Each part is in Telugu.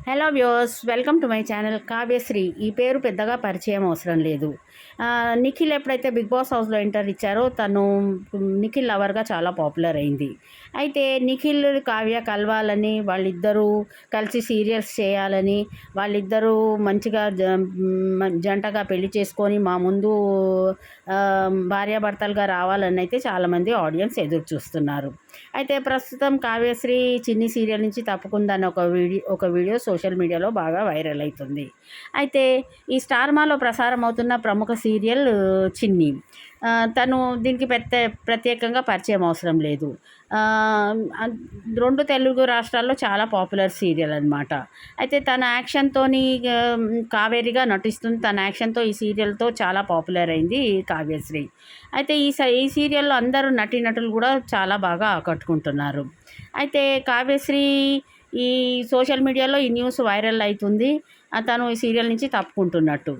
Hello viewers, welcome to my channel. Kavyasri ఈ పేరు పెద్దగా పరిచయం అవసరం లేదు. నిఖిల్ ఎప్పుడైతే బిగ్ బాస్ హౌస్లో ఎంటర్ ఇచ్చారో తను నిఖిల్ లవర్గా చాలా పాపులర్ అయింది. అయితే నిఖిల్ కావ్య కలవాలని, వాళ్ళిద్దరూ కలిసి సీరియల్స్ చేయాలని, వాళ్ళిద్దరూ మంచిగా జంటగా పెళ్లి చేసుకొని మా ముందు భార్యాభర్తలుగా రావాలని అయితే చాలామంది ఆడియన్స్ ఎదురు చూస్తున్నారు. అయితే ప్రస్తుతం కావ్యశ్రీ చిన్ని సీరియల్ నుంచి తప్పుకుందని ఒక వీడియో సోషల్ మీడియాలో బాగా వైరల్ అవుతుంది. అయితే ఈ స్టార్ మాలో ప్రసారం అవుతున్న ప్రముఖ సీరియల్ చిన్ని. తను దీనికి ప్రత్యేకంగా పరిచయం అవసరం లేదు. 2 తెలుగు రాష్ట్రాల్లో చాలా పాపులర్ సీరియల్ అనమాట. అయితే తన యాక్షన్తోని కావేరిగా నటిస్తుంది. తన యాక్షన్తో ఈ సీరియల్తో చాలా పాపులర్ అయింది కావ్యశ్రీ. అయితే ఈ సీరియల్లో అందరూ నటీనటులు కూడా చాలా బాగా ఆకట్టుకుంటున్నారు. అయితే కావ్యశ్రీ ఈ సోషల్ మీడియాలో ఈ న్యూస్ వైరల్ అవుతుంది. తను ఈ సీరియల్ నుంచి తప్పుకుంటున్నట్టు.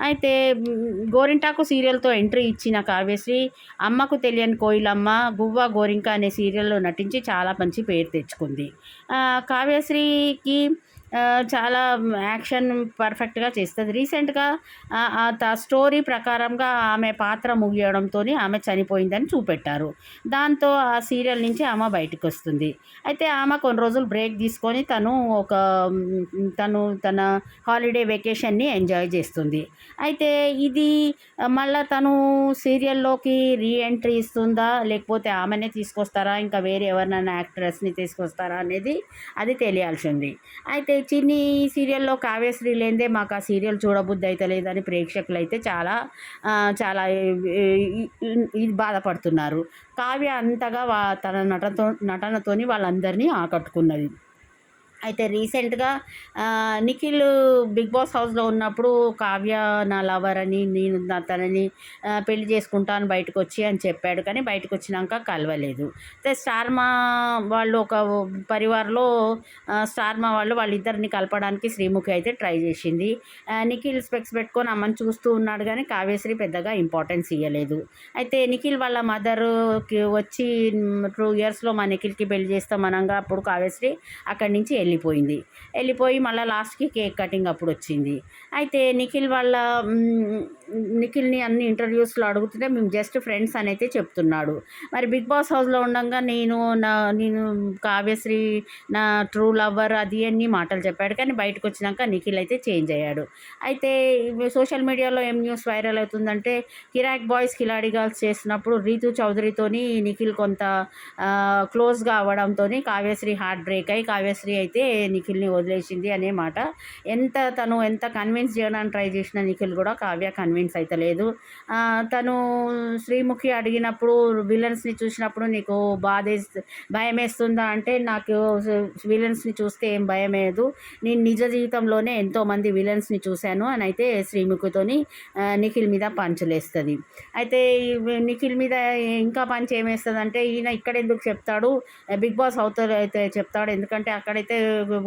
అయితే గోరింటాకు సీరియల్తో ఎంట్రీ ఇచ్చిన కావ్యశ్రీ అమ్మకు తెలియని కోయిలమ్మ, గువ్వ గోరింక అనే సీరియల్లో నటించి చాలా మంచి పేరు తెచ్చుకుంది. కావ్యశ్రీకి చాలా యాక్షన్ పర్ఫెక్ట్గా చేస్తుంది. రీసెంట్గా స్టోరీ ప్రకారంగా ఆమె పాత్ర ముగియడంతో ఆమె చనిపోయిందని చూపెట్టారు. దాంతో ఆ సీరియల్ నుంచి ఆమె బయటకు వస్తుంది. అయితే ఆమె కొన్ని రోజులు బ్రేక్ తీసుకొని తను తన హాలిడే వెకేషన్ని ఎంజాయ్ చేస్తుంది. అయితే ఇది మళ్ళీ తను సీరియల్లోకి రీఎంట్రీ ఇస్తుందా, లేకపోతే ఆమెనే తీసుకొస్తారా, ఇంకా వేరే ఎవరినైనా యాక్ట్రెస్ని తీసుకొస్తారా అనేది అది తెలియాల్సి ఉంది. అయితే చిన్ని సీరియల్లో కావ్యశ్రీ లేనిదే మాకు ఆ సీరియల్ చూడబుద్ధి అయితే లేదని ప్రేక్షకులు అయితే చాలా చాలా ఇది బాధపడుతున్నారు. కావ్య అంతగా తన నటనతోని వాళ్ళందరినీ ఆకట్టుకున్నది. అయితే రీసెంట్గా నిఖిల్ బిగ్ బాస్ హౌస్లో ఉన్నప్పుడు కావ్య నా లవర్ అని, నేను తనని పెళ్లి చేసుకుంటాను బయటకు వచ్చి అని చెప్పాడు. కానీ బయటకు వచ్చినాక కలవలేదు. అయితే స్టార్మా వాళ్ళు ఒక పరివార్లో స్టార్మా వాళ్ళిద్దరిని కలపడానికి శ్రీముఖి అయితే ట్రై చేసింది. నిఖిల్ స్పెక్స్ పెట్టుకొని అమ్మని చూస్తూ ఉన్నాడు, కానీ కావ్యశ్రీ పెద్దగా ఇంపార్టెన్స్ ఇవ్వలేదు. అయితే నిఖిల్ వాళ్ళ మదర్కి వచ్చి 2 ఇయర్స్లో మా నిఖిల్కి పెళ్లి చేస్తాం అనగా అప్పుడు కావ్యశ్రీ అక్కడి నుంచి వెళ్ళిపోయి మళ్ళీ లాస్ట్కి కేక్ కటింగ్ అప్పుడు వచ్చింది. అయితే నిఖిల్ని అన్ని ఇంటర్వ్యూస్లో అడుగుతుంటే మేము జస్ట్ ఫ్రెండ్స్ అని అయితే చెప్తున్నాడు. మరి బిగ్ బాస్ హౌస్లో ఉండగా నేను కావ్యశ్రీ నా ట్రూ లవర్ అది అన్ని మాటలు చెప్పాడు. కానీ బయటకు వచ్చినాక నిఖిల్ అయితే చేంజ్ అయ్యాడు. అయితే సోషల్ మీడియాలో ఏం న్యూస్ వైరల్ అవుతుందంటే కిరాక్ బాయ్స్ కిలాడి గర్ల్స్ చేసినప్పుడు రీతు చౌదరితోని నిఖిల్ కొంత క్లోజ్గా అవ్వడంతో కావ్యశ్రీ హార్ట్ బ్రేక్ అయ్యి కావ్యశ్రీ అయితే నిఖిల్ని వదిలేసింది అనే మాట. తను ఎంత కన్విన్స్ చేయడానికి ట్రై చేసిన నిఖిల్ కూడా కావ్య కన్విన్స్ అయితే లేదు. తను శ్రీముఖి అడిగినప్పుడు విలన్స్ని చూసినప్పుడు నీకు భయం వేస్తుందా అంటే నాకు విలన్స్ని చూస్తే ఏం భయం లేదు, నేను నిజ జీవితంలోనే ఎంతోమంది విలన్స్ని చూశాను అని అయితే శ్రీముఖితోని నిఖిల్ మీద పంచులేస్తుంది. అయితే నిఖిల్ మీద ఇంకా పంచ్ ఏమేస్తుంది అంటే ఈయన ఇక్కడ ఎందుకు చెప్తాడు, బిగ్ బాస్ అయితే చెప్తాడు, ఎందుకంటే అక్కడైతే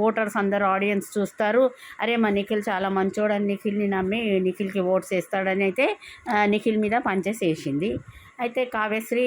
ఓటర్స్ అందరూ ఆడియన్స్ చూస్తారు, అరే మా నిఖిల్ చాలా మంచోడని నిఖిల్ని నమ్మి నిఖిల్కి ఓట్స్ వేస్తాడని అయితే నిఖిల్ మీద పంచేసేసింది. అయితే కావ్యశ్రీ